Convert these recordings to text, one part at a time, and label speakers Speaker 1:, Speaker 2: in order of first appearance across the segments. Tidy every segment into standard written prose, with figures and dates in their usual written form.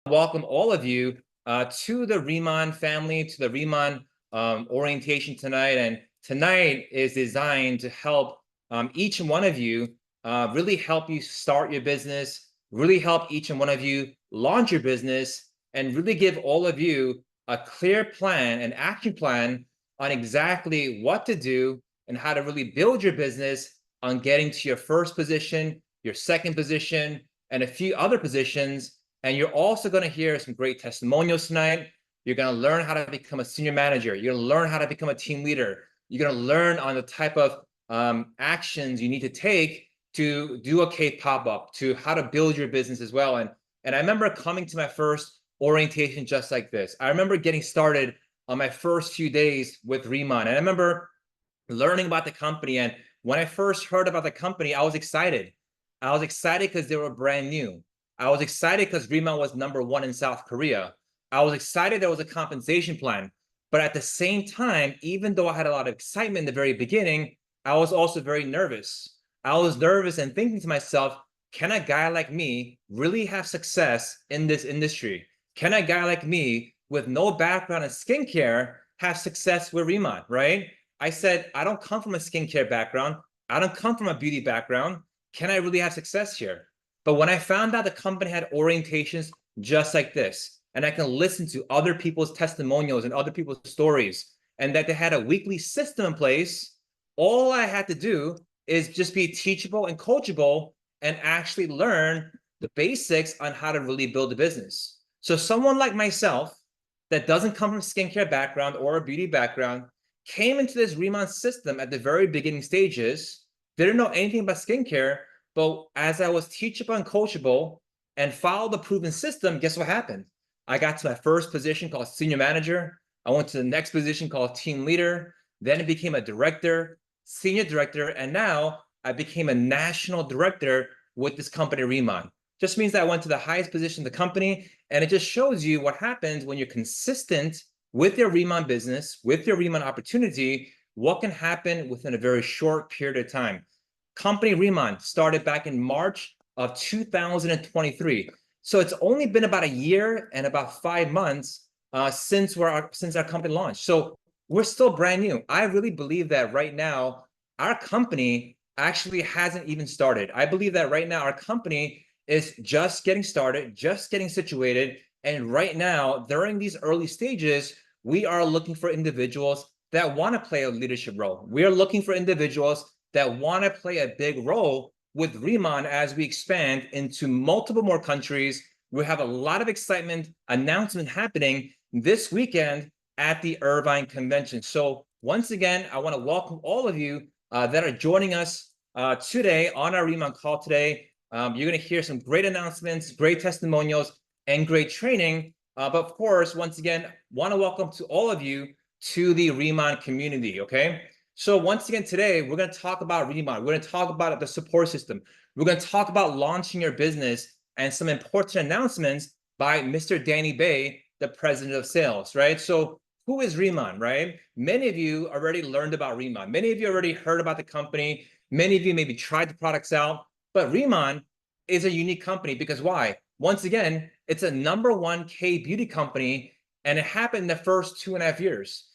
Speaker 1: Welcome all of you to the Riemann family, to the Riemann orientation tonight. And tonight is designed to help each and one of you really help you start your business, really help each and one of you launch your business, and really give all of you a clear plan, an action plan on exactly what to do and how to really build your business on getting to your first position, your second position, and a few other positions. And you're also going to hear some great testimonials tonight. You're going to learn how to become a senior manager. You're going to learn how to become a team leader. You're going to learn on the type of actions you need to take to do a K pop-up, to how to build your business as well. And I remember coming to my first orientation just like this. I remember getting started on my first few days with Riemann. And I remember learning about the company. And when I first heard about the company, I was excited. I was excited because they were brand new. I was excited because Riemann was #1 in South Korea. I was excited there was a compensation plan. But at the same time, even though I had a lot of excitement in the very beginning, I was also very nervous. I was nervous and thinking to myself, can a guy like me really have success in this industry? Can a guy like me with no background in skincare have success with Riemann, right? I said, I don't come from a skincare background. I don't come from a beauty background. Can I really have success here? But when I found out the company had orientations just like this, and I can listen to other people's testimonials and other people's stories, and that they had a weekly system in place, all I had to do is just be teachable and coachable and actually learn the basics on how to really build a business. So someone like myself that doesn't come from a skincare background or a beauty background came into this Riemann system at the very beginning stages, didn't know anything about skincare, but as I was teachable and coachable and followed the proven system, guess what happened? I got to my first position called senior manager. I went to the next position called team leader. Then it became a director, senior director, and now I became a national director with this company, Riemann. Just means that I went to the highest position in the company, and it just shows you what happens when you're consistent with your Riemann business, with your Riemann opportunity, what can happen within a very short period of time. Company Riemann started back in March of 2023. So it's only been about a year and about 5 months since our company launched. So we're still brand new. I really believe that right now, our company actually hasn't even started. I believe that right now, our company is just getting started, just getting situated. And right now, during these early stages, we are looking for individuals that want to play a leadership role. We are looking for individuals that want to play a big role with Riemann as we expand into multiple more countries. We have a lot of excitement announcement happening this weekend at the Irvine Convention. So once again, I want to welcome all of you that are joining us today on our Riemann call today. You're going to hear some great announcements, great testimonials, and great training. But of course, once again, want to welcome to all of you to the Riemann community, okay? So once again, today, we're going to talk about Riemann. We're going to talk about the support system. We're going to talk about launching your business and some important announcements by Mr. Danny Bay, the president of sales, right? So who is Riemann, right? Many of you already learned about Riemann. Many of you already heard about the company. Many of you maybe tried the products out. But Riemann is a unique company because why? Once again, it's a #1 K beauty company, and it happened in the first 2.5 years.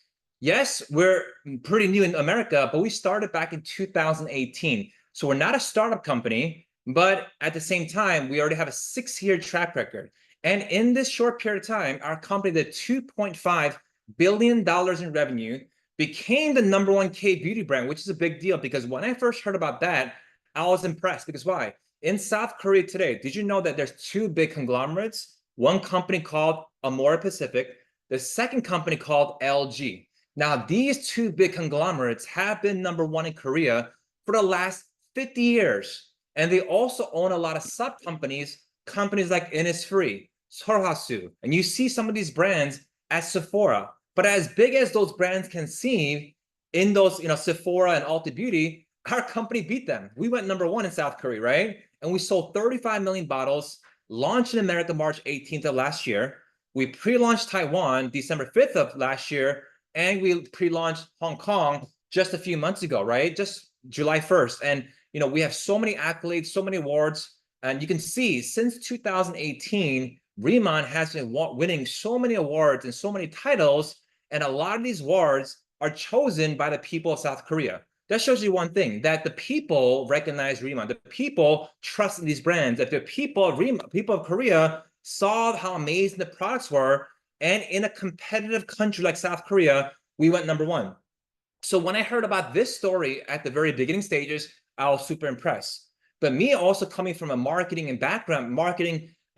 Speaker 1: Yes, we're pretty new in America, but we started back in 2018. So we're not a startup company, but at the same time, we already have a 6-year track record. And in this short period of time, our company did $2.5 billion in revenue, became the #1 K beauty brand, which is a big deal because when I first heard about that, I was impressed because why? In South Korea today, did you know that there's 2 big conglomerates? One company called Amore Pacific, the second company called LG. Now, these 2 big conglomerates have been #1 in Korea for the last 50 years. And they also own a lot of sub-companies, companies like Innisfree, Sorhasu. And you see some of these brands at Sephora. But as big as those brands can seem in those, Sephora and Ulta Beauty, our company beat them. We went #1 in South Korea, right? And we sold 35 million bottles, launched in America March 18th of last year. We pre-launched Taiwan December 5th of last year. And we pre-launched Hong Kong just a few months ago, right? Just July 1st. And, we have so many accolades, so many awards. And you can see since 2018, Riemann has been winning so many awards and so many titles, and a lot of these awards are chosen by the people of South Korea. That shows you one thing, that the people recognize Riemann. The people trust in these brands. That the people of Korea saw how amazing the products were, and in a competitive country like South Korea, we went #1. So when I heard about this story at the very beginning stages, I was super impressed. But me also coming from a marketing and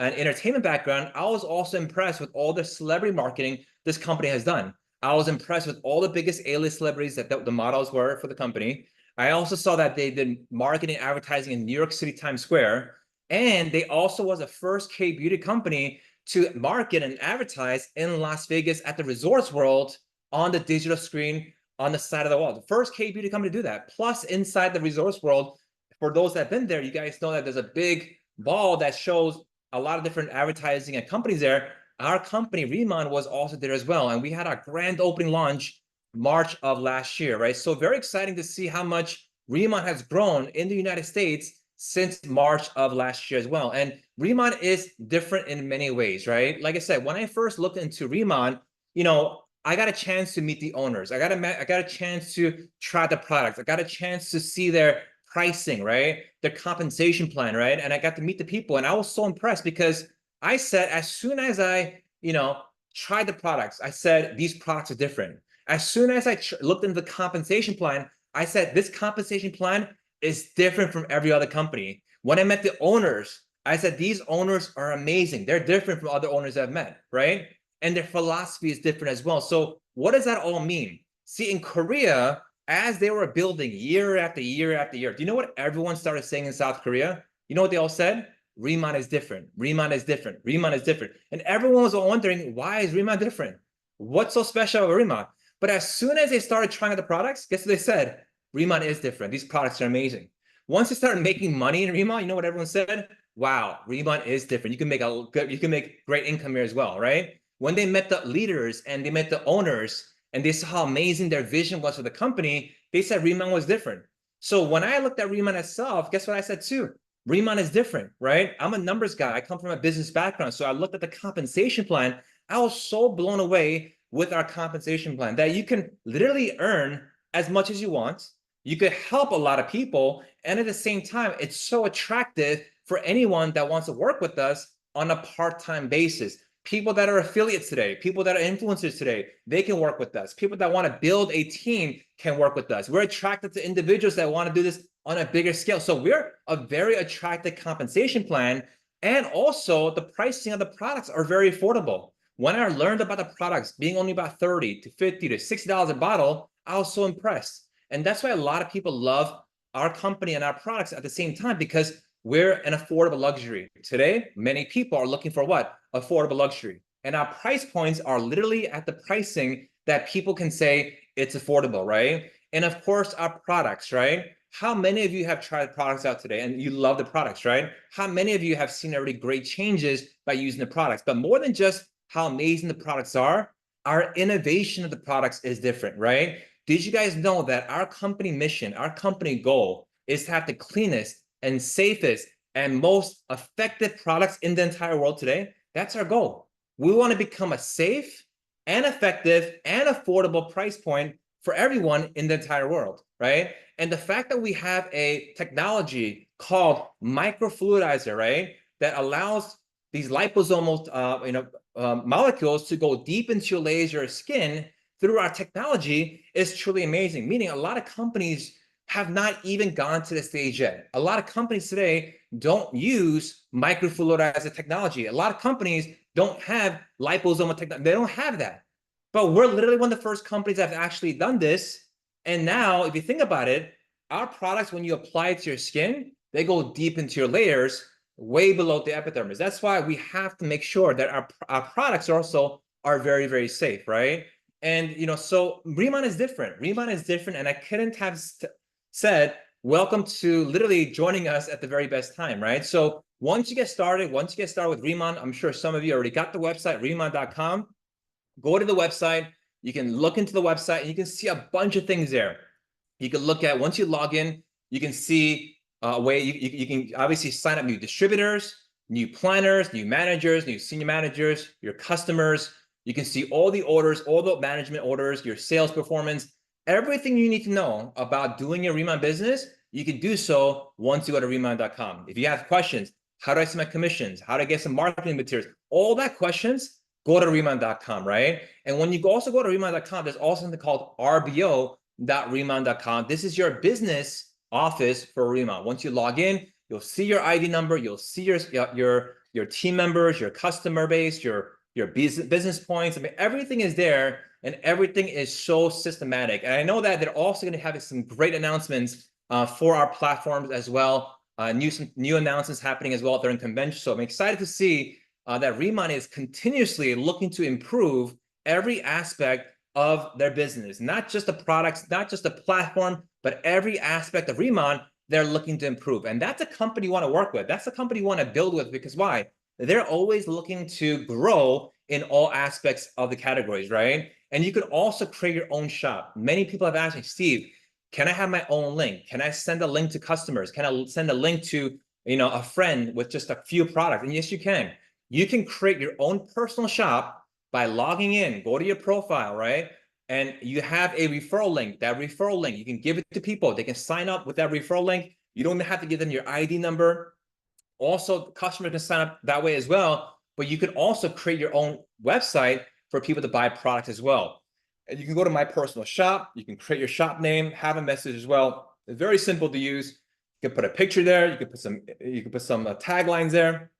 Speaker 1: entertainment background, I was also impressed with all the celebrity marketing this company has done. I was impressed with all the biggest A-list celebrities that the models were for the company. I also saw that they did marketing and advertising in New York City Times Square. And they also was a first K-beauty company to market and advertise in Las Vegas at the Resorts World on the digital screen on the side of the wall. The first K-beauty company to do that. Plus, inside the Resorts World, for those that have been there, you guys know that there's a big ball that shows a lot of different advertising and companies there. Our company, Riemann, was also there as well. And we had our grand opening launch March of last year, right? So very exciting to see how much Riemann has grown in the United States since March of last year as well. And Riemann is different in many ways, right? Like I said, when I first looked into Riemann, I got a chance to meet the owners. I got a chance to try the products. I got a chance to see their pricing, right? Their compensation plan, right? And I got to meet the people, and I was so impressed because I said, as soon as I, tried the products, I said these products are different. As soon as I looked into the compensation plan, I said this compensation plan is different from every other company. When I met the owners, I said these owners are amazing. They're different from other owners I've met, right? And their philosophy is different as well. So what does that all mean? See, in Korea, as they were building year after year after year, do you know what everyone started saying in South Korea? You know what they all said? Riemann is different. Riemann is different. Riemann is different. And everyone was wondering, why is Riemann different? What's so special about Riemann? But as soon as they started trying the products, guess what they said? Riemann is different. These products are amazing. Once they started making money in Riemann, you know what everyone said? Wow, Riemann is different. You can make great income here as well, right? When they met the leaders and they met the owners and they saw how amazing their vision was for the company, they said Riemann was different. So when I looked at Riemann itself, guess what I said too? Riemann is different, right? I'm a numbers guy. I come from a business background. So I looked at the compensation plan. I was so blown away with our compensation plan that you can literally earn as much as you want. You could help a lot of people. And at the same time, it's so attractive for anyone that wants to work with us on a part-time basis. People that are affiliates today, people that are influencers today, they can work with us. People that want to build a team can work with us. We're attracted to individuals that want to do this on a bigger scale. So we're a very attractive compensation plan. And also the pricing of the products are very affordable. When I learned about the products being only about $30 to $50 to $60 a bottle, I was so impressed. And that's why a lot of people love our company and our products at the same time, because we're an affordable luxury. Today, many people are looking for what? Affordable luxury. And our price points are literally at the pricing that people can say it's affordable, right? And of course, our products, right? How many of you have tried products out today and you love the products, right? How many of you have seen already great changes by using the products? But more than just how amazing the products are, our innovation of the products is different, right? Did you guys know that our company mission, our company goal is to have the cleanest and safest and most effective products in the entire world today? That's our goal. We want to become a safe and effective and affordable price point for everyone in the entire world, right? And the fact that we have a technology called microfluidizer, right, that allows these liposomal molecules to go deep into your laser skin through our technology is truly amazing. Meaning a lot of companies have not even gone to the stage yet. A lot of companies today don't use microfluidizer technology. A lot of companies don't have liposomal technology. They don't have that. But we're literally one of the first companies that have actually done this. And now, if you think about it, our products, when you apply it to your skin, they go deep into your layers, way below the epidermis. That's why we have to make sure that our products also are very, very safe, right? And, so Riemann is different. Riemann is different. And I couldn't have said, welcome to literally joining us at the very best time, right? So once you get started with Riemann, I'm sure some of you already got the website, Riemann.com. Go to the website. You can look into the website and you can see a bunch of things there. You can look at, once you log in, you can see a way you can obviously sign up new distributors, new planners, new managers, new senior managers, your customers. You can see all the orders, all the management orders, your sales performance, everything you need to know about doing your Remon business. You can do so once you go to remon.com. If you have questions, how do I set my commissions? How do I get some marketing materials? All that questions, go to remon.com, right? And when you also go to remon.com, there's also something called rbo.remon.com. This is your business office for Remon. Once you log in, you'll see your ID number, you'll see your team members, your customer base, your business points. I mean, everything is there, and everything is so systematic. And I know that they're also going to have some great announcements for our platforms as well. Some new announcements happening as well during convention. So I'm excited to see that Remon is continuously looking to improve every aspect of their business, not just the products, not just the platform, but every aspect of Remon they're looking to improve. And that's a company you want to work with. That's a company you want to build with, because why? They're always looking to grow in all aspects of the categories, right? And you could also create your own shop. Many people have asked me, Steve, can I have my own link? Can I send a link to customers? Can I send a link to, a friend with just a few products? And yes, you can. You can create your own personal shop by logging in, go to your profile, right? And you have a referral link. That referral link, you can give it to people. They can sign up with that referral link. You don't have to give them your ID number. Also, customers can sign up that way as well. But you can also create your own website for people to buy products as well. And you can go to my personal shop. You can create your shop name, have a message as well. It's very simple to use. You can put a picture there. You can put some taglines there.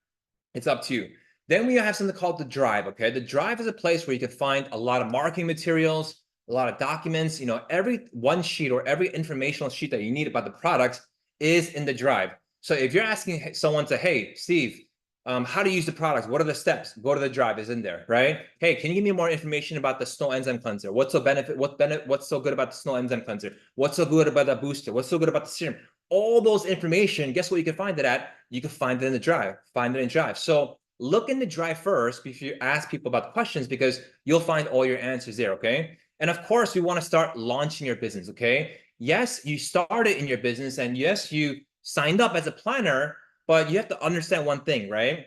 Speaker 1: It's up to you. Then we have something called the Drive, okay? The Drive is a place where you can find a lot of marketing materials, a lot of documents. Every one sheet or every informational sheet that you need about the products is in the Drive. So if you're asking someone to, hey, Steve, how to use the products, what are the steps? Go to the Drive, is in there, right? Hey, can you give me more information about the Snow Enzyme Cleanser? What's so good about the Snow Enzyme Cleanser? What's so good about the booster? What's so good about the serum? All those information, guess what you can find it at? You can find it in the Drive. Find it in Drive. So look in the Drive first before you ask people about questions, because you'll find all your answers there, okay? And of course, we want to start launching your business, okay? Yes, you started in your business, and yes, you signed up as a planner, but you have to understand one thing, right?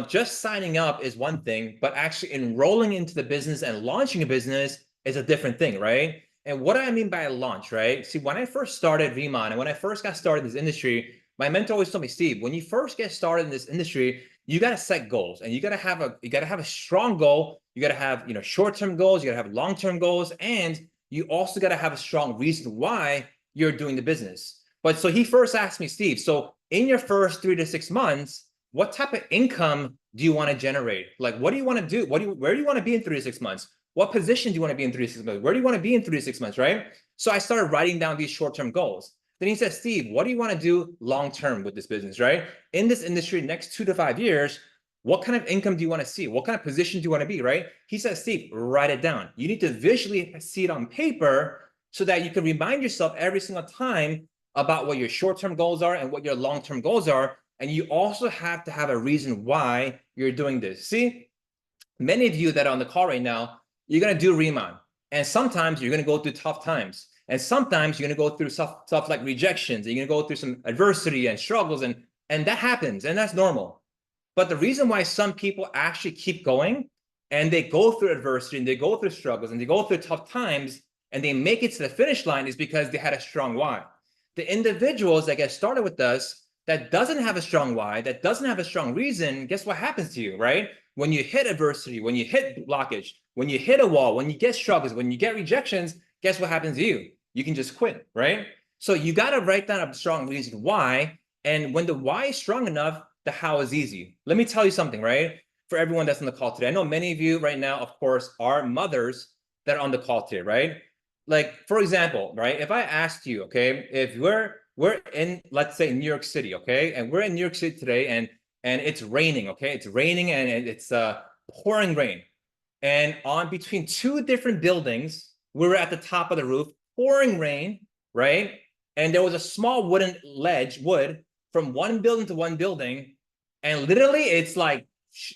Speaker 1: Just signing up is one thing, but actually enrolling into the business and launching a business is a different thing, right? And what do I mean by a launch, right? See, when I first started Remon and when I first got started in this industry, my mentor always told me, Steve, when you first get started in this industry, you got to set goals, and you got to have a strong goal. You got to have, short-term goals, you got to have long-term goals, and you also got to have a strong reason why you're doing the business. But so he first asked me, Steve, so in your first 3 to 6 months, what type of income do you want to generate? Like, what do you want to do? Where do you want to be in 3 to 6 months? What position do you want to be in 3 to 6 months? Where do you want to be in 3 to 6 months, right? So I started writing down these short-term goals. Then he said, Steve, what do you want to do long-term with this business, right? In this industry, next 2 to 5 years, what kind of income do you want to see? What kind of position do you want to be, right? He said, Steve, write it down. You need to visually see it on paper so that you can remind yourself every single time about what your short-term goals are and what your long-term goals are. And you also have to have a reason why you're doing this. See, many of you that are on the call right now, you're going to do Remon. And sometimes you're going to go through tough times. And sometimes you're going to go through stuff like rejections. And you're going to go through some adversity and struggles. And that happens. And that's normal. But the reason why some people actually keep going and they go through adversity and they go through struggles and they go through tough times and they make it to the finish line is because they had a strong why. The individuals that get started with us that doesn't have a strong why, that doesn't have a strong reason, guess what happens to you, right? When you hit adversity, when you hit blockage, when you hit a wall, when you get struggles, when you get rejections, guess what happens to you? You can just quit, right? So you got to write down a strong reason why. And when the why is strong enough, the how is easy. Let me tell you something, right? For everyone that's on the call today, I know many of you right now, of course, are mothers that are on the call today, right? Like, for example, right? If I asked you, okay, if we're in, let's say, New York City, okay, and we're in New York City today, and it's raining, okay, it's raining and it's pouring rain, and on between 2 different buildings, we were at the top of the roof, pouring rain, right? And there was a small wood from one building to one building, and literally it's like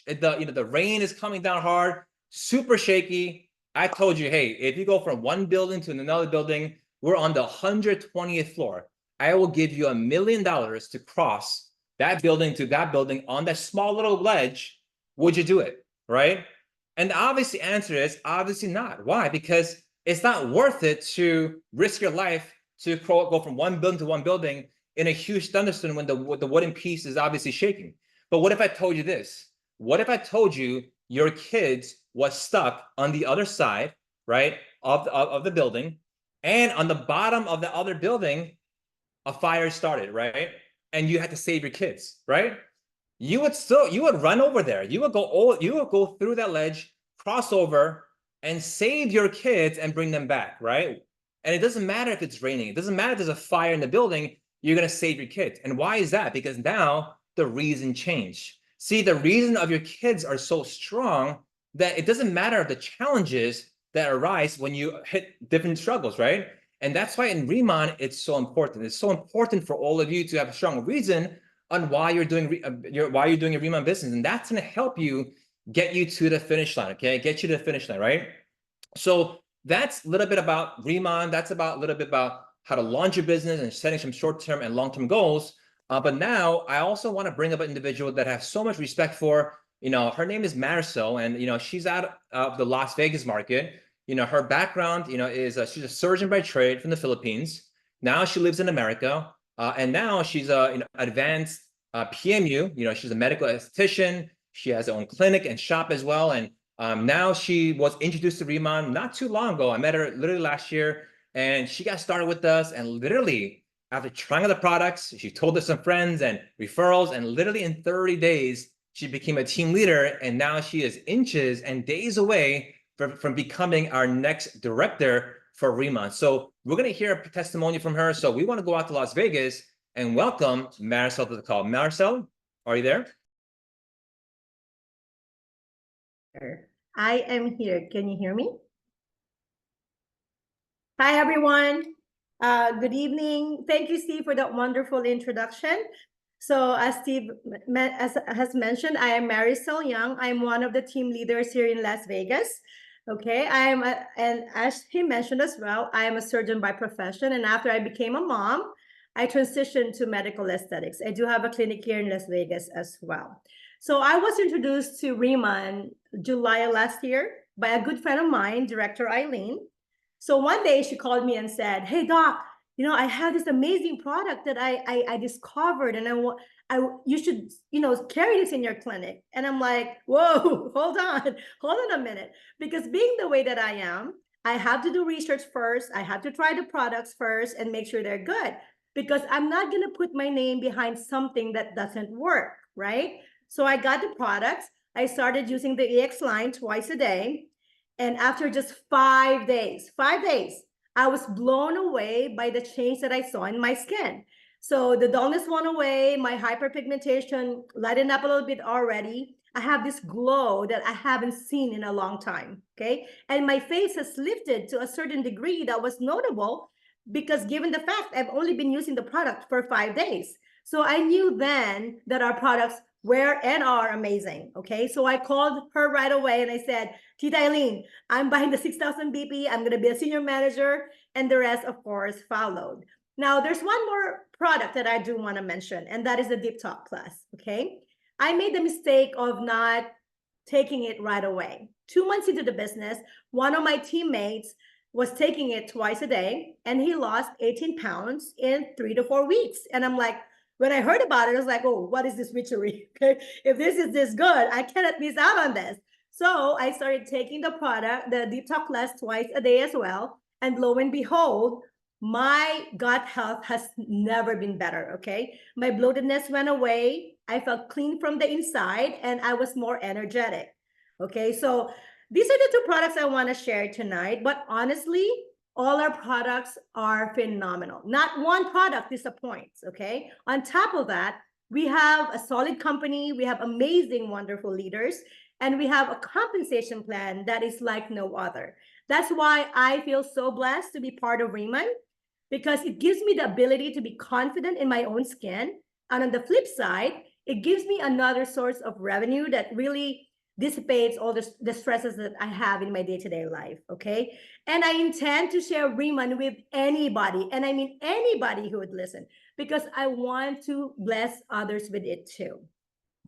Speaker 1: the rain is coming down hard, super shaky. I told you, hey, if you go from one building to another building, we're on the 120th floor. I will give you $1 million to cross that building to that building on that small little ledge, would you do it? Right? And the obvious answer is obviously not. Why? Because it's not worth it to risk your life to go from one building to one building in a huge thunderstorm when the wooden piece is obviously shaking. But what if I told you this? What if I told you your kids was stuck on the other side, right, of the building, and on the bottom of the other building, a fire started, right? And you had to save your kids, right? You would run over there. You would go through that ledge, cross over, and save your kids and bring them back, right? And it doesn't matter if it's raining. It doesn't matter if there's a fire in the building. You're gonna save your kids. And why is that? Because now the reason changed. See, the reason of your kids are so strong that it doesn't matter the challenges that arise when you hit different struggles, right? And that's why in Riemann, it's so important. It's so important for all of you to have a strong reason on why you're doing your Riemann business, and that's going to help you get you to the finish line. Okay, get you to the finish line, right? So that's a little bit about Riemann. That's about a little bit about how to launch your business and setting some short-term and long-term goals. But now I also want to bring up an individual that I have so much respect for. Her name is Marisol, and she's out of the Las Vegas market. Her background, is she's a surgeon by trade from the Philippines. Now she lives in America, and now she's a advanced PMU. She's a medical esthetician. She has her own clinic and shop as well. And now she was introduced to Riemann not too long ago. I met her literally last year, and she got started with us. And literally, after trying out the products, she told us some friends and referrals, and literally in 30 days, she became a team leader. And now she is inches and days away from becoming our next director for Riemann. So we're going to hear a testimony from her. So we want to go out to Las Vegas and welcome Marisol to the call. Marisol, are you there?
Speaker 2: I am here. Can you hear me? Hi, everyone. Good evening. Thank you, Steve, for that wonderful introduction. So as Steve has mentioned, I am Marisol Young. I'm one of the team leaders here in Las Vegas. Okay, and as he mentioned as well, I am a surgeon by profession. And after I became a mom, I transitioned to medical aesthetics. I do have a clinic here in Las Vegas as well. So I was introduced to Riemann July last year by a good friend of mine, Director Eileen. So one day she called me and said, "Hey, Doc, I have this amazing product that I discovered, and you should carry this in your clinic." And I'm like, "Whoa, hold on a minute," because being the way that I am, I have to do research first. I have to try the products first and make sure they're good, because I'm not going to put my name behind something that doesn't work, right? So I got the products. I started using the EX line twice a day. And after just 5 days, I was blown away by the change that I saw in my skin. So the dullness went away, my hyperpigmentation lightened up a little bit already. I have this glow that I haven't seen in a long time, okay? And my face has lifted to a certain degree that was notable because given the fact I've only been using the product for 5 days. So I knew then that our products were and are amazing, okay? So I called her right away and I said, "Tita Eileen, I'm buying the 6,000 BP. I'm going to be a senior manager." And the rest, of course, followed. Now, there's one more product that I do want to mention, and that is the Deep Talk Plus, okay? I made the mistake of not taking it right away. 2 months into the business, one of my teammates was taking it twice a day, and he lost 18 pounds in 3 to 4 weeks. And I'm like, when I heard about it, I was like, "Oh, what is this witchery?" Okay, if this is this good, I cannot miss out on this. So I started taking the product, the Deep Talk Plus, twice a day as well. And lo and behold, my gut health has never been better. Okay, my bloatedness went away. I felt clean from the inside, and I was more energetic. Okay, so these are the two products I want to share tonight. But honestly, all our products are phenomenal. Not one product disappoints, okay? On top of that, we have a solid company, we have amazing, wonderful leaders, and we have a compensation plan that is like no other. That's why I feel so blessed to be part of Riemann, because it gives me the ability to be confident in my own skin. And on the flip side, it gives me another source of revenue that really dissipates all the stresses that I have in my day-to-day life. Okay. And I intend to share Riemann with anybody. And I mean anybody who would listen, because I want to bless others with it too.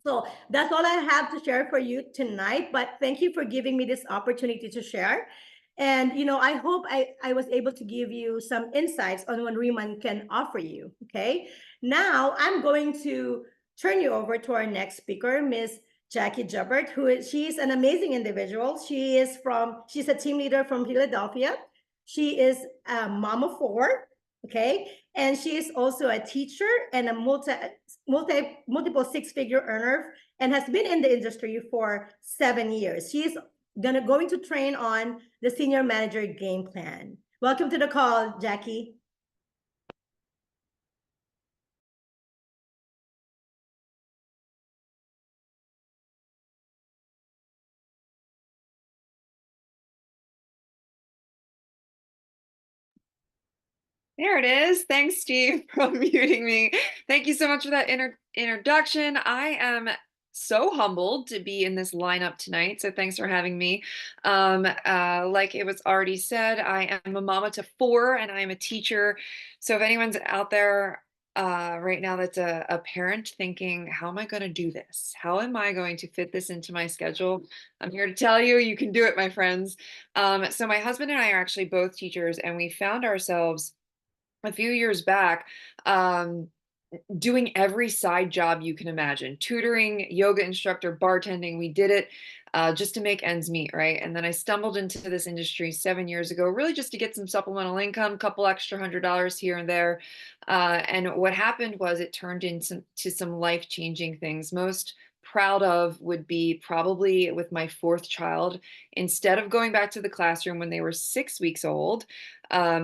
Speaker 2: So that's all I have to share for you tonight. But thank you for giving me this opportunity to share. And I hope I was able to give you some insights on what Riemann can offer you. Okay. Now I'm going to turn you over to our next speaker, Miss Jackie Jubbert, she's an amazing individual. She's a team leader from Philadelphia. She is a mom of four. Okay. And she is also a teacher and a multiple six-figure earner, and has been in the industry for 7 years. She's going to train on the senior manager game plan. Welcome to the call, Jackie.
Speaker 3: There it is. Thanks, Steve, for muting me. Thank you so much for that introduction. I am so humbled to be in this lineup tonight. So thanks for having me. Like it was already said, I am a mama to four and I am a teacher. So if anyone's out there right now that's a parent thinking, how am I going to do this? How am I going to fit this into my schedule? I'm here to tell you, you can do it, my friends. So my husband and I are actually both teachers, and we found ourselves a few years back doing every side job you can imagine: tutoring, yoga instructor, bartending. We did it just to make ends meet, right? And then I stumbled into this industry 7 years ago, really just to get some supplemental income, couple extra $100 here and there. And what happened was it turned into some life-changing things. Most proud of would be probably with my fourth child. Instead of going back to the classroom when they were 6 weeks old,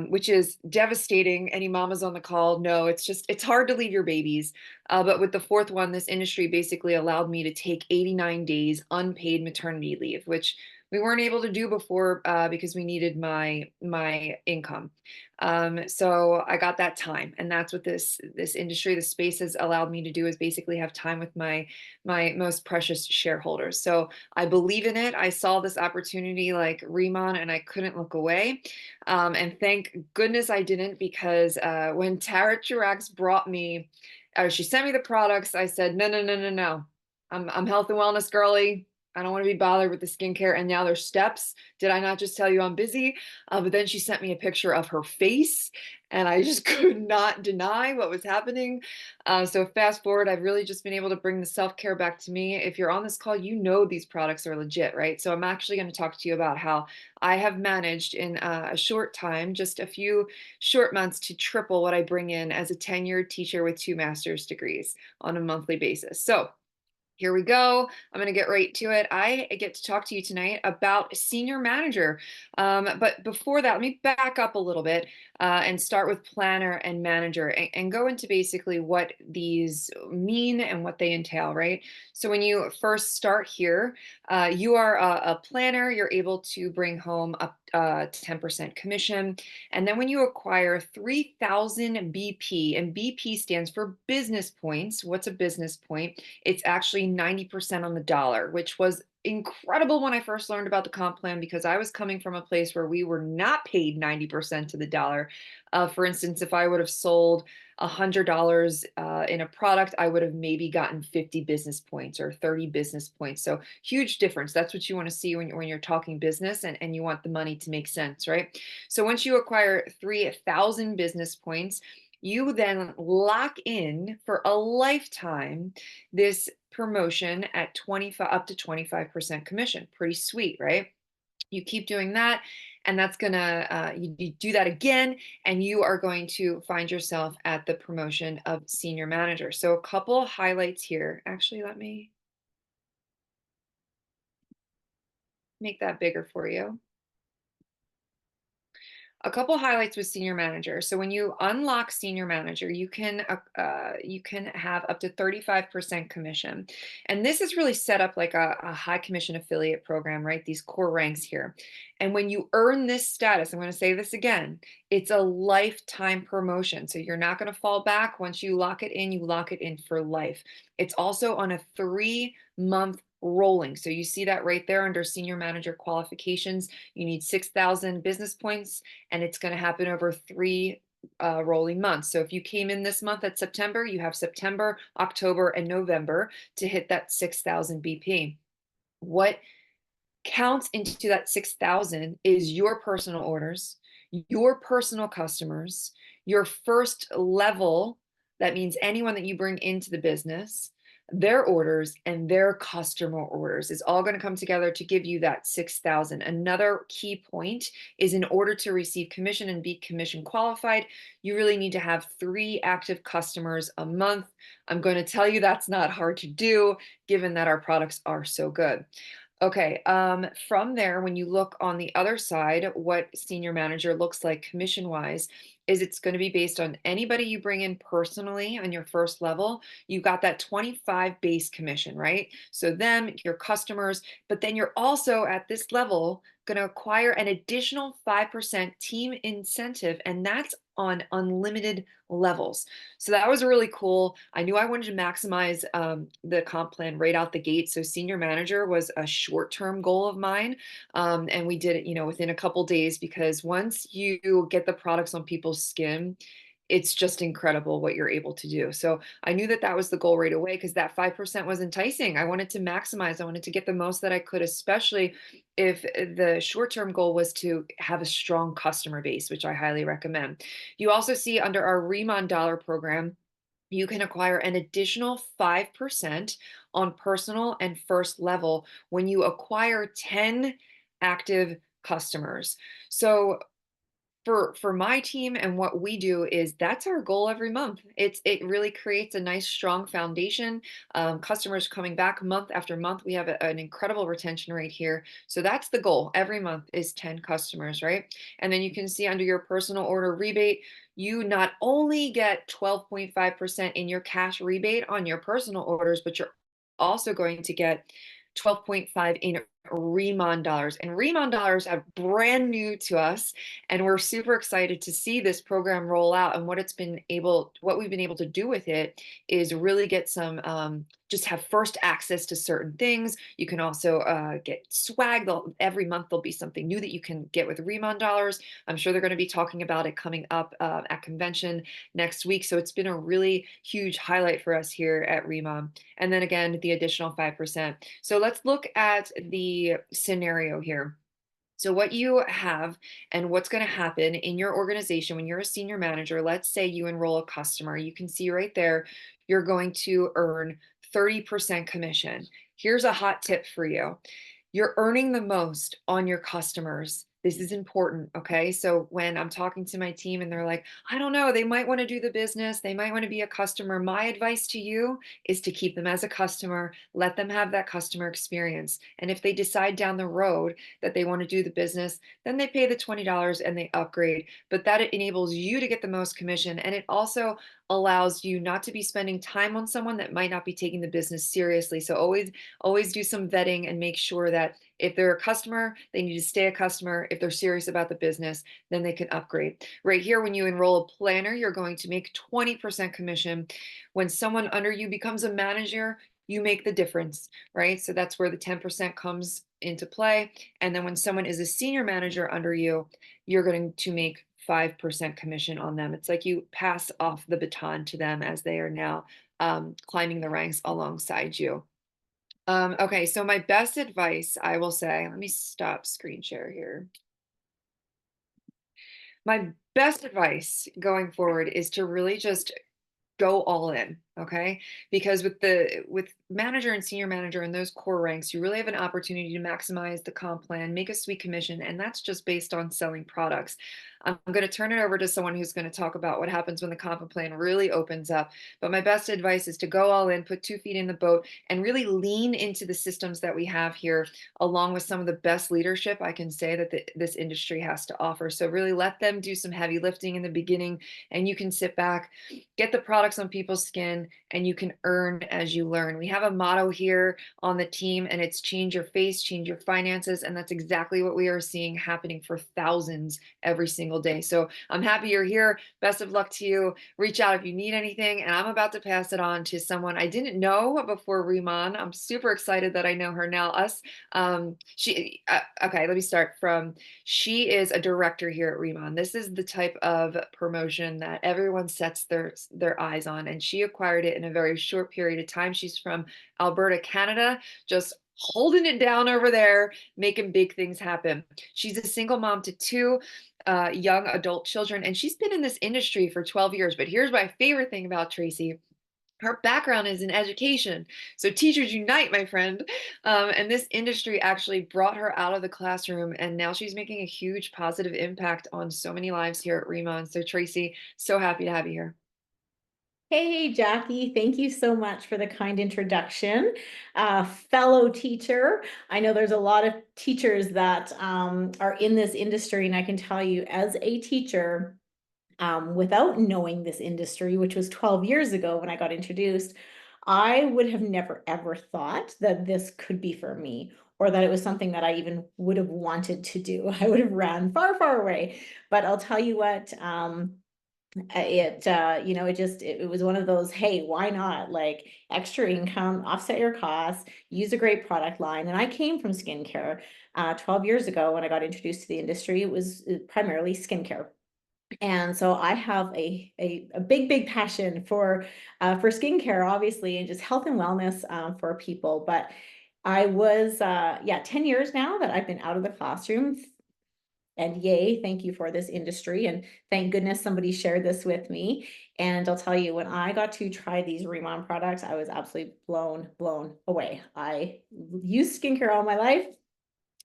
Speaker 3: which is devastating. Any mamas on the call know it's hard to leave your babies. But with the fourth one, this industry basically allowed me to take 89 days unpaid maternity leave, which we weren't able to do before because we needed my income. So I got that time, and that's what this industry, this space has allowed me to do, is basically have time with my most precious shareholders. So I believe in it. I saw this opportunity like Riemann, and I couldn't look away. And thank goodness I didn't, because when Tara Chirax brought me, she sent me the products, I said, no, no, no, no, no. I'm health and wellness girly. I don't want to be bothered with the skincare. And now there's steps. Did I not just tell you I'm busy? But then she sent me a picture of her face, and I just could not deny what was happening. So fast forward, I've really just been able to bring the self-care back to me. If you're on this call, you know these products are legit, right? So I'm actually going to talk to you about how I have managed in a short time, just a few short months, to triple what I bring in as a tenured teacher with 2 master's degrees on a monthly basis. So here we go. I'm going to get right to it. I get to talk to you tonight about senior manager. But before that, let me back up a little bit and start with planner and manager, and go into basically what these mean and what they entail, right? So when you first start here, you are a planner. You're able to bring home up 10% commission. And then when you acquire 3,000 BP, and BP stands for business points. What's a business point? It's actually 90% on the dollar, which was incredible when I first learned about the comp plan, because I was coming from a place where we were not paid 90% to the dollar. For instance, if I would have sold $100 in a product, I would have maybe gotten 50 business points or 30 business points. So huge difference. That's what you want to see when you're talking business, and you want the money to make sense, right? So once you acquire 3,000 business points, you then lock in for a lifetime this promotion at 25 up to 25% commission. Pretty sweet, right? You keep doing that, and that's gonna you do that again, and you are going to find yourself at the promotion of senior manager. So a couple highlights here. Actually, let me make that bigger for you. A couple highlights with senior manager. So when you unlock senior manager, you can have up to 35% commission. And this is really set up like a high commission affiliate program, right? These core ranks here. And when you earn this status, I'm going to say this again, it's a lifetime promotion. So you're not going to fall back. Once you lock it in for life. It's also on a 3-month rolling. So you see that right there under senior manager qualifications. You need 6,000 business points, and it's going to happen over 3 rolling months. So if you came in this month at September, you have September, October, and November to hit that 6,000 BP. What counts into that 6,000 is your personal orders, your personal customers, your first level. That means anyone that you bring into the business, their orders and their customer orders is all going to come together to give you that 6,000. Another key point is in order to receive commission and be commission qualified, you really need to have 3 active customers a month. I'm going to tell you that's not hard to do given that our products are so good. Okay, from there, when you look on the other side, what senior manager looks like commission wise is it's going to be based on anybody you bring in personally on your first level. You got that 25 base commission, right? So them, your customers, but then you're also at this level going to acquire an additional 5% team incentive, and that's on unlimited levels. So that was really cool. I knew I wanted to maximize the comp plan right out the gate. So senior manager was a short-term goal of mine. And we did it, within a couple days, because once you get the products on people's skin, it's just incredible what you're able to do. So I knew that that was the goal right away because that 5% was enticing. I wanted to maximize. I wanted to get the most that I could, especially if the short-term goal was to have a strong customer base, which I highly recommend. You also see under our Remon Dollar program, you can acquire an additional 5% on personal and first level when you acquire 10 active customers. So for my team and what we do is that's our goal every month. It really creates a nice strong foundation. Customers coming back month after month. We have an incredible retention rate here. So that's the goal every month is 10 customers, right? And then you can see under your personal order rebate, you not only get 12.5% in your cash rebate on your personal orders, but you're also going to get 12.5 in Remon dollars. And Remon dollars are brand new to us, and we're super excited to see this program roll out. And what we've been able to do with it is really get some just have first access to certain things. You can also get swag. Every month there'll be something new that you can get with Remon dollars. I'm sure they're going to be talking about it coming up at convention next week. So it's been a really huge highlight for us here at Remon. And then again, the additional 5%. So let's look at the scenario here. So what you have and what's going to happen in your organization when you're a senior manager, let's say you enroll a customer, you can see right there, you're going to earn 30% commission. Here's a hot tip for you. You're earning the most on your customers. This is important, okay? So when I'm talking to my team and they're like, I don't know, they might want to do the business, they might want to be a customer. My advice to you is to keep them as a customer, let them have that customer experience. And if they decide down the road that they want to do the business, then they pay the $20 and they upgrade. But that enables you to get the most commission. And it also allows you not to be spending time on someone that might not be taking the business seriously. So always do some vetting and make sure that if they're a customer, they need to stay a customer. If they're serious about the business, then they can upgrade. Right here, when you enroll a planner, you're going to make 20% commission. When someone under you becomes a manager, you make the difference, right? So that's where the 10% comes into play. And then when someone is a senior manager under you, you're going to make 5% commission on them. It's like you pass off the baton to them as they are now climbing the ranks alongside you. Okay, so my best advice, I will say, let me stop screen share here. My best advice going forward is to really just go all in, okay? Because with manager and senior manager and those core ranks, you really have an opportunity to maximize the comp plan, make a sweet commission, and that's just based on selling products. I'm going to turn it over to someone who's going to talk about what happens when the comp plan really opens up. But my best advice is to go all in, put 2 feet in the boat, and really lean into the systems that we have here, along with some of the best leadership I can say that this industry has to offer. So really let them do some heavy lifting in the beginning, and you can sit back, get the products on people's skin, and you can earn as you learn. We have a motto here on the team, and it's change your face, change your finances. And that's exactly what we are seeing happening for thousands every single single day. So I'm happy you're here. Best of luck to you. Reach out if you need anything. And I'm about to pass it on to someone I didn't know before Riemann. I'm super excited that I know her now. Okay, let me start from, she is a director here at Riemann. This is the type of promotion that everyone sets their eyes on, and she acquired it in a very short period of time. She's from Alberta, Canada, just holding it down over there, making big things happen. She's a single mom to two young adult children, and she's been in this industry for 12 years. But here's my favorite thing about Tracy. Her background is in education. So teachers unite, my friend. And this industry actually brought her out of the classroom, and now she's making a huge positive impact on so many lives here at Riemann. So Tracy, so happy to have you here.
Speaker 4: Hey, Jackie, thank you so much for the kind introduction. Fellow teacher, I know there's a lot of teachers that are in this industry, and I can tell you as a teacher, without knowing this industry, which was 12 years ago when I got introduced, I would have never ever thought that this could be for me, or that it was something that I even would have wanted to do. I would have ran far, far away. But I'll tell you what, you know, it was one of those, hey, why not, like, extra income, offset your costs, use a great product line. And I came from skincare 12 years ago. When I got introduced to the industry, it was primarily skincare. And so I have a big passion for skincare, obviously, and just health and wellness for people. But I was 10 years now that I've been out of the classroom, and yay, thank you for this industry. And thank goodness somebody shared this with me. And I'll tell you, when I got to try these Riemann products, I was absolutely blown away. I used skincare all my life,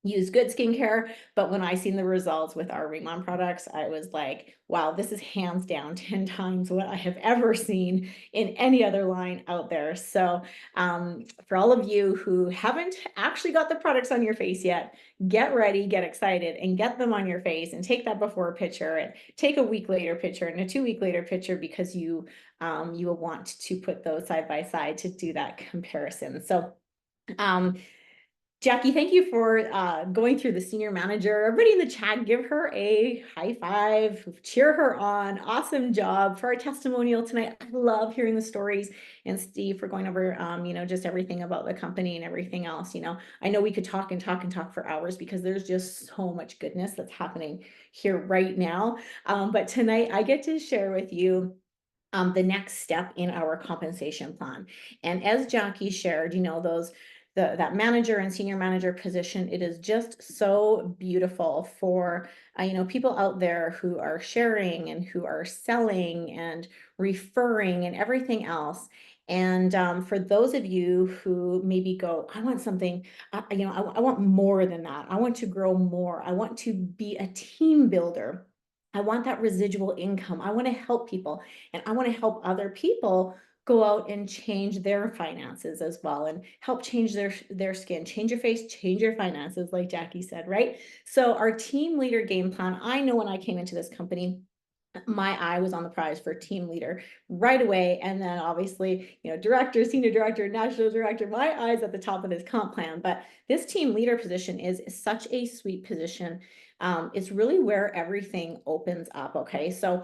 Speaker 4: use good skincare, but when I seen the results with our Riemann products, I was like, wow, this is hands down 10 times what I have ever seen in any other line out there. So for all of you who haven't actually got the products on your face yet, get ready, get excited, and get them on your face, and take that before picture, and take a week later picture and a 2 week later picture, because you will want to put those side by side to do that comparison. So Jackie, thank you for going through the senior manager. Everybody in the chat, give her a high five, cheer her on. Awesome job for our testimonial tonight. I love hearing the stories, and Steve for going over, you know, just everything about the company and everything else. You know, I know we could talk and talk and talk for hours, because there's just so much goodness that's happening here right now. But tonight I get to share with you the next step in our compensation plan. And as Jackie shared, you know, that manager and senior manager position, it is just so beautiful for you know, people out there who are sharing and who are selling and referring and everything else. And for those of you who maybe go, I want something, you know, I want more than that. I want to grow more. I want to be a team builder. I want that residual income. I want to help people, and I want to help other people go out and change their finances as well, and help change their skin, change your face, change your finances, like Jackie said, right? So our team leader game plan, I know when I came into this company, my eye was on the prize for team leader right away. And then obviously, you know, director, senior director, national director, my eyes at the top of this comp plan. But this team leader position is such a sweet position. It's really where everything opens up. Okay. So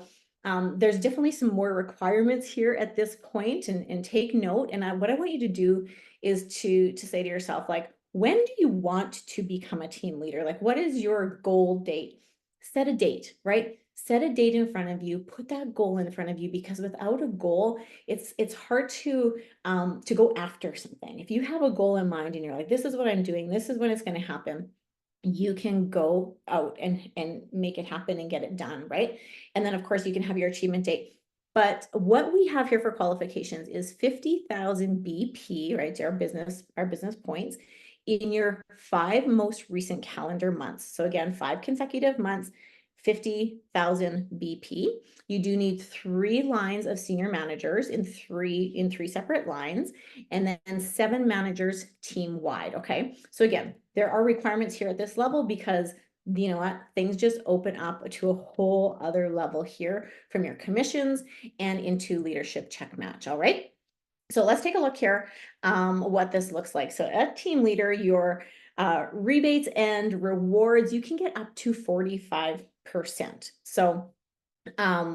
Speaker 4: there's definitely some more requirements here at this point, and take note. And what I want you to do is to say to yourself, like, when do you want to become a team leader? Like, what is your goal date? Set a date, right? Set a date in front of you, put that goal in front of you, because without a goal, it's hard to go after something. If you have a goal in mind and you're like, this is what I'm doing, this is when it's going to happen, you can go out and make it happen and get it done, right? And then of course you can have your achievement date. But what we have here for qualifications is 50,000 BP, right? To our business points in your 5 most recent calendar months. So again, 5 consecutive months, 50,000 BP. You do need 3 lines of senior managers in three separate lines, and then 7 managers team wide. Okay. So again, there are requirements here at this level, because you know what, things just open up to a whole other level here, from your commissions and into leadership check match. All right. So let's take a look here, what this looks like. So at team leader, your rebates and rewards, you can get up to 45%. So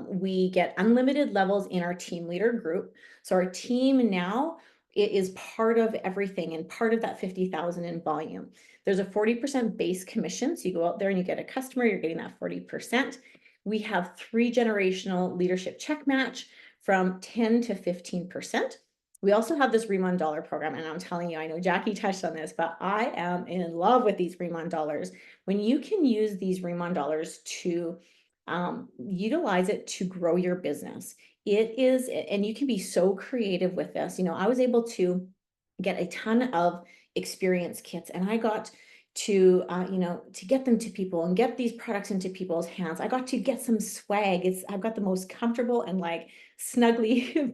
Speaker 4: we get unlimited levels in our team leader group. So our team now, it is part of everything and part of that 50,000 in volume. There's a 40% base commission. So you go out there and you get a customer, you're getting that 40%. We have 3 generational leadership check match from 10 to 15%. We also have this Remon Dollar program, and I'm telling you, I know Jackie touched on this, but I am in love with these Remon Dollars. When you can use these Remon Dollars to utilize it to grow your business, it is, and you can be so creative with this. You know, I was able to get a ton of experience kits, and I got to you know, to get them to people and get these products into people's hands. I got to get some swag. I've got the most comfortable and like snuggly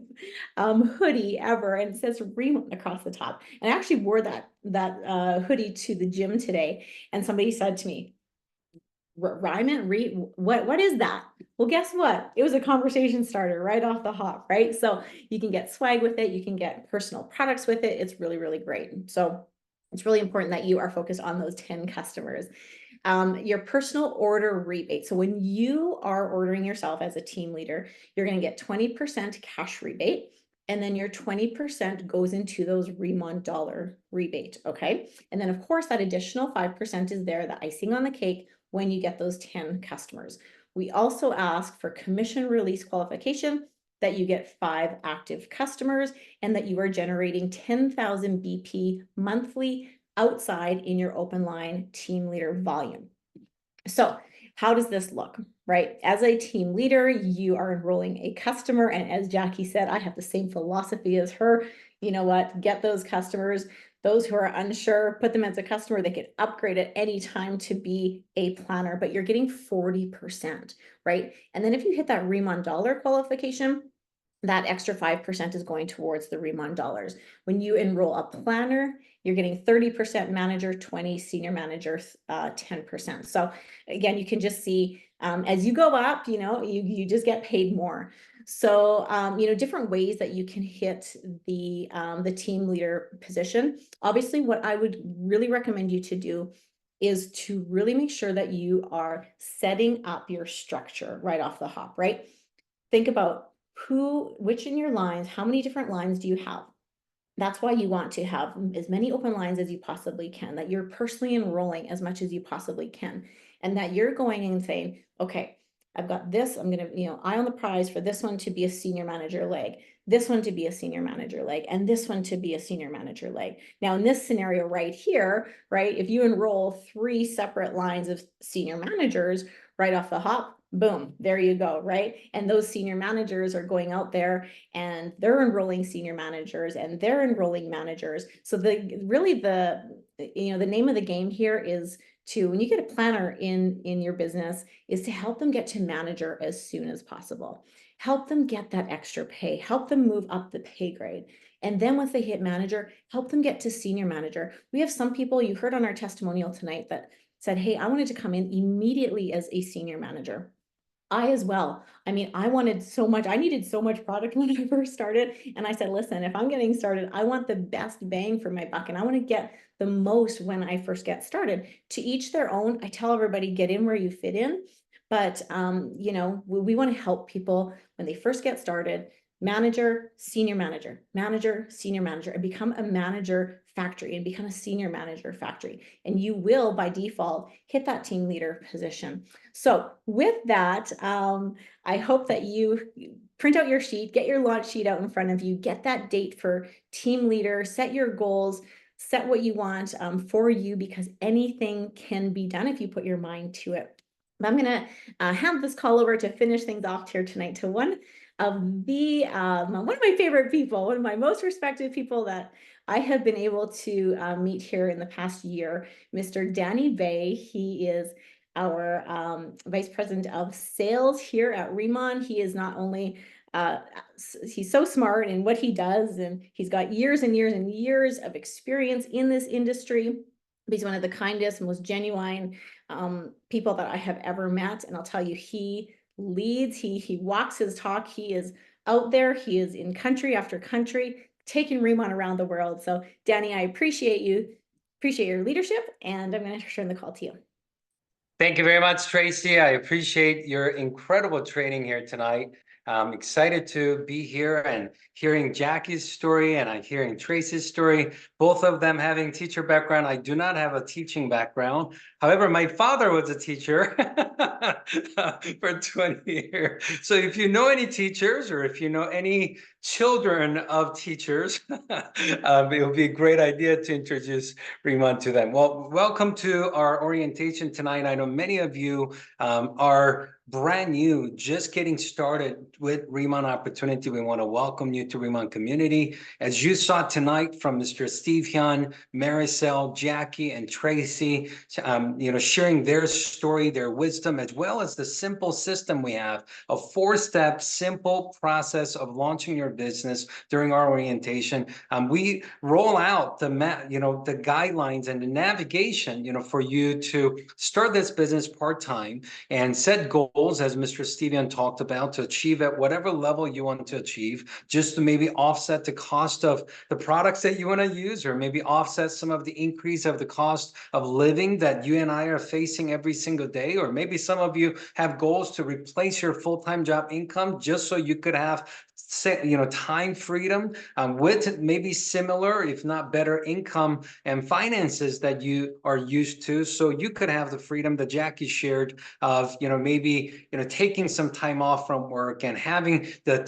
Speaker 4: hoodie ever, and it says Remon across the top. And I actually wore that hoodie to the gym today, and somebody said to me, Ryman, what is that? Well, guess what? It was a conversation starter right off the hop, right? So you can get swag with it, you can get personal products with it. It's really, really great. So it's really important that you are focused on those 10 customers. Your personal order rebate. So when you are ordering yourself as a team leader, you're going to get 20% cash rebate. And then your 20% goes into those Remon Dollar rebate. Okay. And then of course that additional 5% is there, the icing on the cake, when you get those 10 customers. We also ask for commission release qualification, that you get 5 active customers, and that you are generating 10,000 BP monthly outside in your open line team leader volume. So how does this look, right? As a team leader, you are enrolling a customer. And as Jackie said, I have the same philosophy as her. You know what? Get those customers. Those who are unsure, put them as a customer. They can upgrade at any time to be a planner, but you're getting 40%, right? And then if you hit that Remon Dollar qualification, that extra 5% is going towards the Remon Dollars. When you enroll a planner, you're getting 30% manager, 20 senior manager, 10%. So again, you can just see as you go up, you know, you just get paid more. So you know, different ways that you can hit the team leader position. Obviously, what I would really recommend you to do is to really make sure that you are setting up your structure right off the hop, right? Think about which in your lines, how many different lines do you have? That's why you want to have as many open lines as you possibly can, that you're personally enrolling as much as you possibly can, and that you're going and saying, okay, I've got this, I'm going to, you know, eye on the prize for this one to be a senior manager leg, this one to be a senior manager leg, and this one to be a senior manager leg. Now, in this scenario right here, right, if you enroll 3 separate lines of senior managers right off the hop, boom, there you go, right? And those senior managers are going out there and they're enrolling senior managers and they're enrolling managers. So really the name of the game here is to, when you get a planner in your business, is to help them get to manager as soon as possible. Help them get that extra pay, help them move up the pay grade. And then once they hit manager, help them get to senior manager. We have some people, you heard on our testimonial tonight, that said, hey, I wanted to come in immediately as a senior manager. I as well. I mean, I needed so much product when I first started. And I said, listen, if I'm getting started, I want the best bang for my buck. And I want to get the most when I first get started. To each their own. I tell everybody, get in where you fit in. But, you know, we want to help people when they first get started. Manager, senior manager, manager, senior manager, and become a manager factory and become a senior manager factory. And you will, by default, hit that team leader position. So with that, I hope that you print out your sheet, get your launch sheet out in front of you, get that date for team leader, set your goals, set what you want for you, because anything can be done if you put your mind to it. I'm going to hand this call over to finish things off here tonight to one of my favorite people, one of my most respected people that I have been able to meet here in the past year, Mr. Danny Bay. He is our Vice President of Sales here at Remon. He is not only he's so smart in what he does, and he's got years and years and years of experience in this industry. He's one of the kindest, most genuine people that I have ever met. And I'll tell you, he leads, he walks his talk. He is out there. He is in country after country, taking Remon around the world. So Danny, I appreciate you, appreciate your leadership, and I'm going to turn the call to you.
Speaker 5: Thank you very much, Tracy. I appreciate your incredible training here tonight. I'm excited to be here and hearing Jackie's story and I'm hearing Tracy's story, both of them having teacher background. I do not have a teaching background. However, my father was a teacher for 20 years. So if you know any teachers or if you know any children of teachers, it would be a great idea to introduce Riemann to them. Well, welcome to our orientation tonight. I know many of you are brand new, just getting started with Riemann Opportunity. We want to welcome you to Riemann Community. As you saw tonight from Mr. Steve Hyun, Maricel, Jackie, and Tracy, sharing their story, their wisdom, as well as the simple system we have, a 4-step simple process of launching your business during our orientation. We roll out the guidelines and the navigation, for you to start this business part-time and set goals, as Mr. Steven talked about, to achieve at whatever level you want to achieve, just to maybe offset the cost of the products that you want to use, or maybe offset some of the increase of the cost of living that you and I are facing every single day. Or maybe some of you have goals to replace your full-time job income just so you could have time freedom with maybe similar, if not better, income and finances that you are used to. So you could have the freedom that Jackie shared of, maybe, taking some time off from work and having the,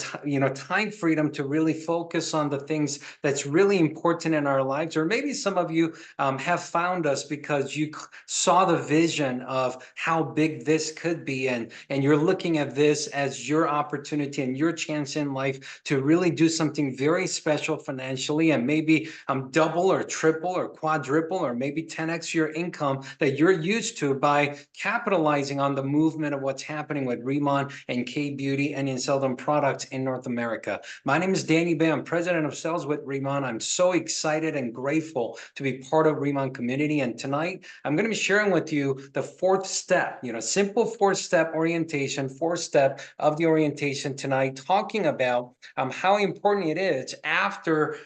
Speaker 5: time freedom to really focus on the things that's really important in our lives. Or maybe some of you have found us because you saw the vision of how big this could be. And you're looking at this as your opportunity and your chance in life to really do something very special financially, and maybe double or triple or quadruple or maybe 10x your income that you're used to by capitalizing on the movement of what's happening with Riemann and K-Beauty and in Seldom products in North America. My name is Danny Bay. I'm president of sales with Riemann. I'm so excited and grateful to be part of Riemann community. And tonight I'm going to be sharing with you the 4th step, simple 4-step orientation, 4th step of the orientation tonight, talking about how important it is after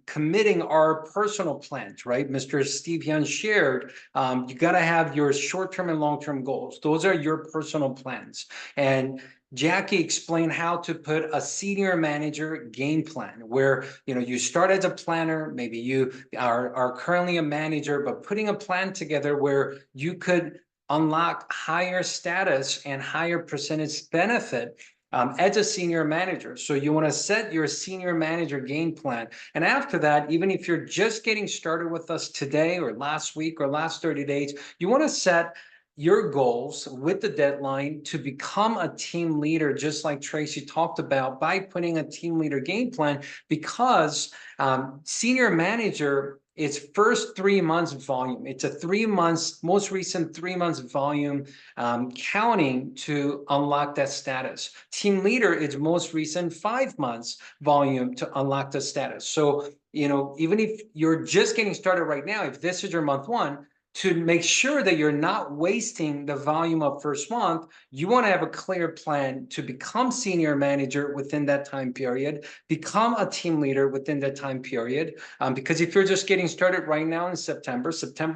Speaker 5: committing our personal plans, right? Mr. Steve Hyun shared, you got to have your short-term and long-term goals. Those are your personal plans. And Jackie explained how to put a senior manager game plan where, you start as a planner, maybe you are currently a manager, but putting a plan together where you could unlock higher status and higher percentage benefit as a senior manager. So you want to set your senior manager game plan. And after that, even if you're just getting started with us today or last week or last 30 days, you want to set your goals with the deadline to become a team leader, just like Tracy talked about, by putting a team leader game plan, because senior manager, its first 3 months volume, it's a 3 months, most recent 3 months volume counting to unlock that status. Team leader is most recent 5 months volume to unlock the status. So, even if you're just getting started right now, if this is your month 1, to make sure that you're not wasting the volume of first month, you want to have a clear plan to become senior manager within that time period, become a team leader within that time period. Because if you're just getting started right now in September,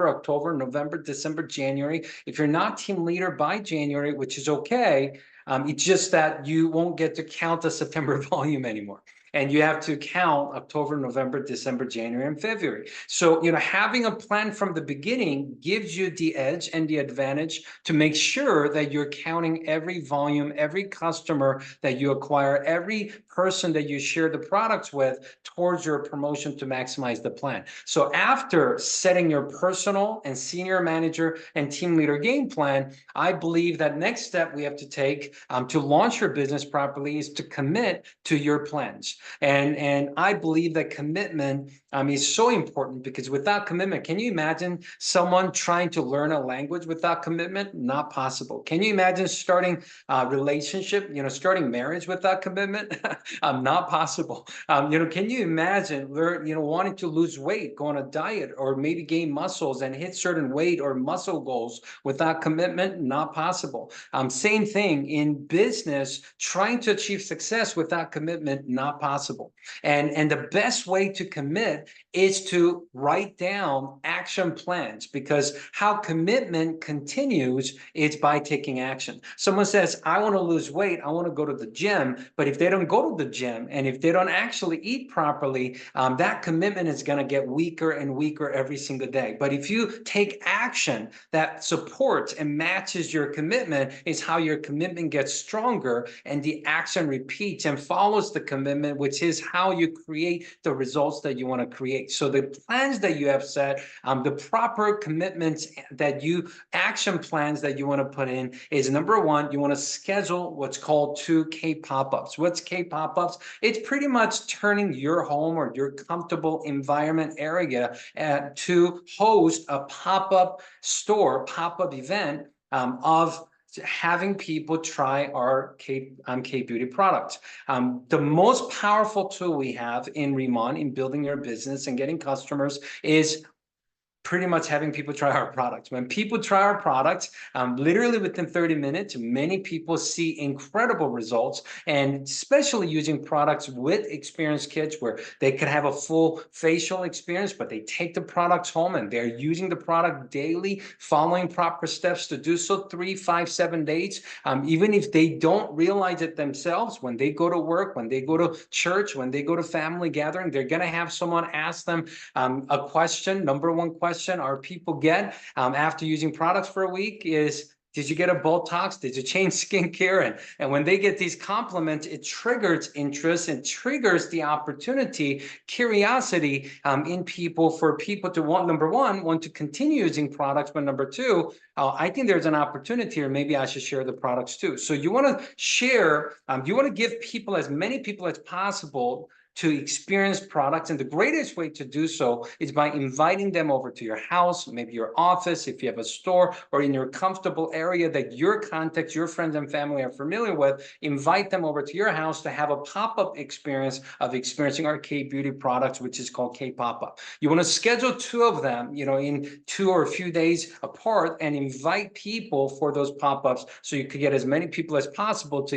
Speaker 5: October, November, December, January, if you're not team leader by January, which is okay, it's just that you won't get to count the September volume anymore. And you have to count October, November, December, January, and February. So, having a plan from the beginning gives you the edge and the advantage to make sure that you're counting every volume, every customer that you acquire, every person that you share the products with towards your promotion to maximize the plan. So after setting your personal and senior manager and team leader game plan, I believe that next step we have to take to launch your business properly is to commit to your plans. And I believe that commitment is so important, because without commitment, can you imagine someone trying to learn a language without commitment? Not possible. Can you imagine starting a relationship, starting marriage without commitment? Not possible. Can you imagine wanting to lose weight, go on a diet, or maybe gain muscles and hit certain weight or muscle goals without commitment? Not possible. Same thing in business, trying to achieve success without commitment, not possible. And the best way to commit commit is to write down action plans, because how commitment continues is by taking action. Someone says, I want to lose weight, I want to go to the gym, but if they don't go to the gym and if they don't actually eat properly, that commitment is going to get weaker and weaker every single day. But if you take action that supports and matches your commitment, is how your commitment gets stronger, and the action repeats and follows the commitment, which is how you create the results that you want to create. So the plans that you have set, the proper commitments that you, action plans that you want to put in is, number one, you want to schedule what's called 2K pop-ups. What's K pop-ups? It's pretty much turning your home or your comfortable environment area to host a pop-up store, pop-up event of having people try our K Beauty products. The most powerful tool we have in Remon in building your business and getting customers is pretty much having people try our products. When people try our products, literally within 30 minutes, many people see incredible results, and especially using products with experience kits where they could have a full facial experience, but they take the products home and they're using the product daily, following proper steps to do so, 3, 5, 7 days. Even if they don't realize it themselves, when they go to work, when they go to church, when they go to family gathering, they're gonna have someone ask them a question. Number one question our people get after using products for a week is, did you get a Botox? Did you change skincare? And when they get these compliments, it triggers interest and triggers the opportunity, curiosity in people, for people to want, number one, want to continue using products, but number two, I think there's an opportunity here. Maybe I should share the products too. So you want to share, you want to give people, as many people as possible, to experience products. And the greatest way to do so is by inviting them over to your house, maybe your office, if you have a store, or in your comfortable area that your contacts, your friends and family are familiar with. Invite them over to your house to have a pop-up experience of experiencing our K Beauty products, which is called K Pop-Up. You want to schedule 2 of them, in 2 or a few days apart, and invite people for those pop-ups so you could get as many people as possible to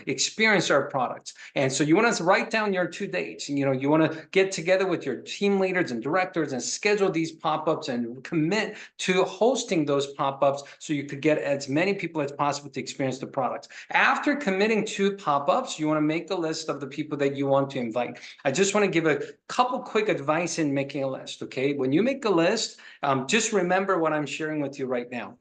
Speaker 5: experience our products. And so you want to write down your 2 days. You want to get together with your team leaders and directors and schedule these pop-ups and commit to hosting those pop-ups so you could get as many people as possible to experience the products. After committing to pop-ups, you want to make a list of the people that you want to invite. I just want to give a couple quick advice in making a list, okay? When you make a list, just remember what I'm sharing with you right now.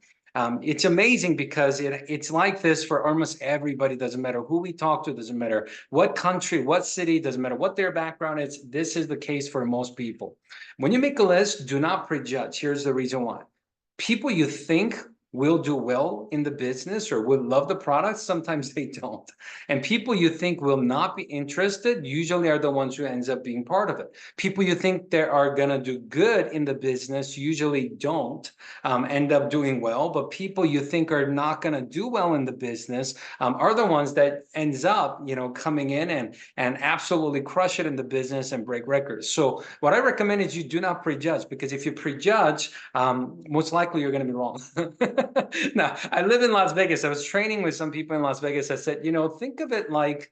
Speaker 5: It's amazing because it's like this for almost everybody. Doesn't matter who we talk to, doesn't matter what country, what city, doesn't matter what their background is. This is the case for most people. When you make a list, do not prejudge. Here's the reason why. People you think will do well in the business or will love the product, sometimes they don't. And people you think will not be interested usually are the ones who ends up being part of it. People you think they are going to do good in the business usually don't end up doing well. But people you think are not going to do well in the business are the ones that ends up, coming in and absolutely crush it in the business and break records. So what I recommend is you do not prejudge, because if you prejudge, most likely you're going to be wrong. Now, I live in Las Vegas. I was training with some people in Las Vegas. I said, think of it like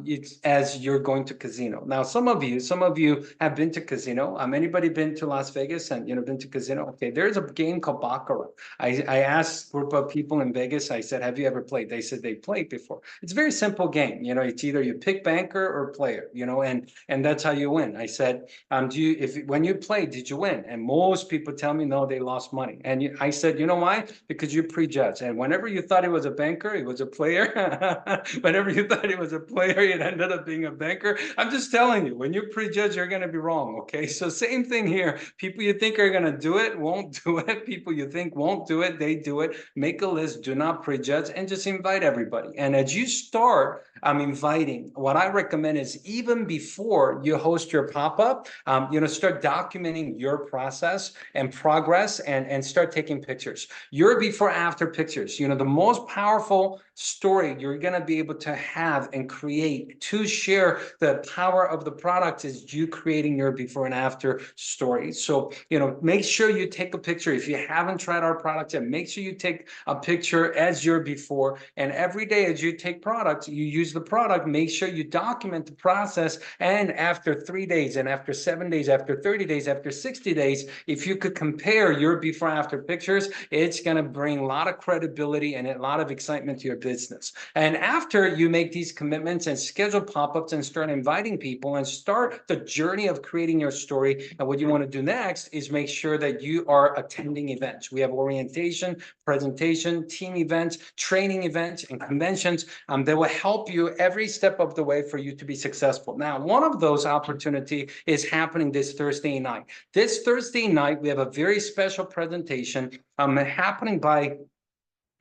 Speaker 5: it's as you're going to casino. Now, some of you have been to casino. Anybody been to Las Vegas and been to casino? Okay, there's a game called Baccarat. I asked a group of people in Vegas. I said, have you ever played? They said they played before. It's a very simple game. It's either you pick banker or player. And that's how you win. I said, when you played, did you win? And most people tell me no, they lost money. And I said, you know why? Because you prejudge. And whenever you thought it was a banker, it was a player. Whenever you thought it was a player, it ended up being a banker. I'm just telling you, when you prejudge, you're going to be wrong. Okay. So same thing here. People you think are going to do it, won't do it. People you think won't do it, they do it. Make a list, do not prejudge, and just invite everybody. And as you start inviting, what I recommend is even before you host your pop-up, start documenting your process and progress and start taking pictures. You're your before after pictures. You know, the most powerful story you're going to be able to have and create to share the power of the product is you creating your before and after story. So, you know, make sure you take a picture. If you haven't tried our product yet, make sure you take a picture as your before, and every day as you take product, you use the product, make sure you document the process. And after 3 days, and after 7 days, after 30 days, after 60 days, if you could compare your before after pictures, it's going to bring a lot of credibility and a lot of excitement to your business. And after you make these commitments and schedule pop-ups and start inviting people and start the journey of creating your story, and what you want to do next is make sure that you are attending events. We have orientation, presentation, team events, training events, and conventions that will help you every step of the way for you to be successful. Now, one of those opportunity is happening this Thursday night. This Thursday night, we have a very special presentation happening by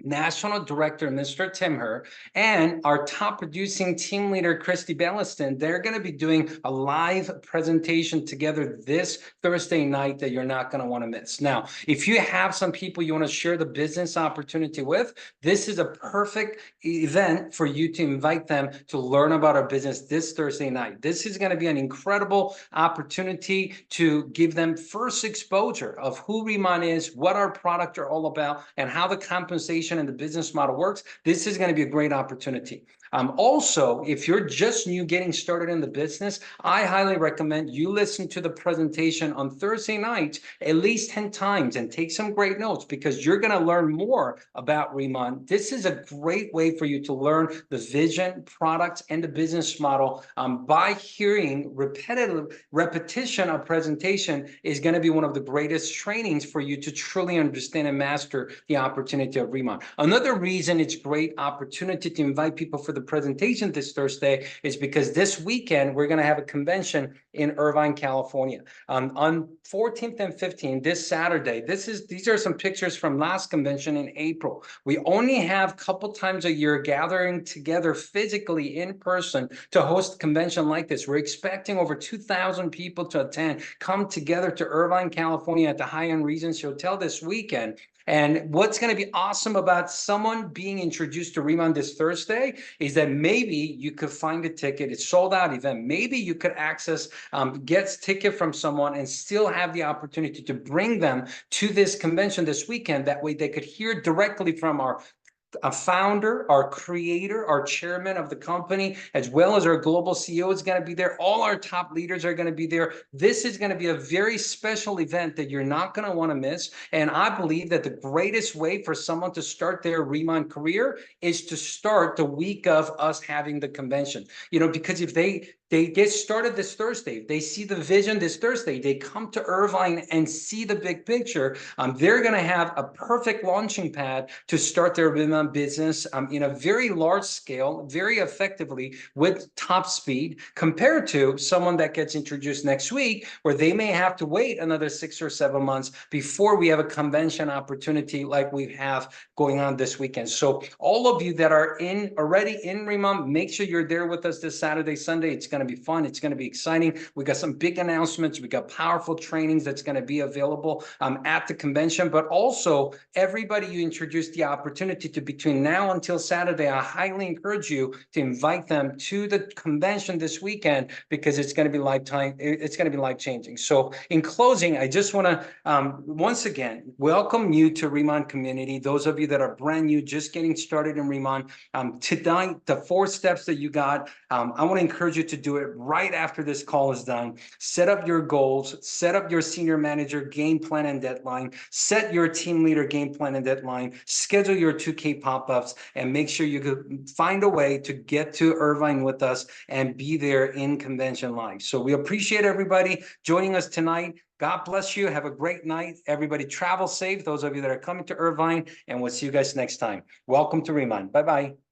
Speaker 5: National Director, Mr. Timher, and our top producing team leader, Christy Belliston. They're going to be doing a live presentation together this Thursday night that you're not going to want to miss. Now, if you have some people you want to share the business opportunity with, this is a perfect event for you to invite them to learn about our business this Thursday night. This is going to be an incredible opportunity to give them first exposure of who Riemann is, what our product are all about, and how the compensation and the business model works. This is going to be a great opportunity. Also, if you're just new getting started in the business, I highly recommend you listen to the presentation on Thursday night at least 10 times and take some great notes, because you're going to learn more about Riemann. This is a great way for you to learn the vision, products, and the business model by hearing repetition of presentation is going to be one of the greatest trainings for you to truly understand and master the opportunity of Riemann. Another reason it's a great opportunity to invite people for the presentation this Thursday is because this weekend we're going to have a convention in Irvine, California. On 14th and 15th, this Saturday. These are some pictures from last convention in April. We only have a couple times a year gathering together physically in person to host a convention like this. We're expecting over 2,000 people to attend, come together to Irvine, California at the High-End Regency Hotel this weekend. And what's going to be awesome about someone being introduced to Riemann this Thursday is that maybe you could find a ticket. It's sold out event. Maybe you could access, get ticket from someone and still have the opportunity to bring them to this convention this weekend. That way they could hear directly from our founder, our creator, our chairman of the company, as well as our global CEO is going to be there. All our top leaders are going to be there. This is going to be a very special event that you're not going to want to miss. And I believe that the greatest way for someone to start their Riemann career is to start the week of us having the convention. You know, because if they get started this Thursday, if they see the vision this Thursday, they come to Irvine and see the big picture, they're going to have a perfect launching pad to start their Riemann business in a very large scale, very effectively with top speed, compared to someone that gets introduced next week, where they may have to wait another 6 or 7 months before we have a convention opportunity like we have going on this weekend. So all of you that are already in Riemann, make sure you're there with us this Saturday, Sunday. It's going to be fun. It's going to be exciting. We got some big announcements. We got powerful trainings that's going to be available at the convention, but also everybody you introduce the opportunity to between now until Saturday. I highly encourage you to invite them to the convention this weekend, because it's going to be it's going to be life-changing. So in closing, I just want to once again welcome you to Riemann community. Those of you that are brand new, just getting started in Riemann, tonight, the 4 steps that you got, I want to encourage you to do it right after this call is done. Set up your goals, set up your senior manager game plan and deadline, set your team leader game plan and deadline, schedule your 2K pop-ups, and make sure you could find a way to get to Irvine with us and be there in convention live. So we appreciate everybody joining us tonight. God bless you. Have a great night. Everybody travel safe. Those of you that are coming to Irvine, and we'll see you guys next time. Welcome to Riemann. Bye-bye.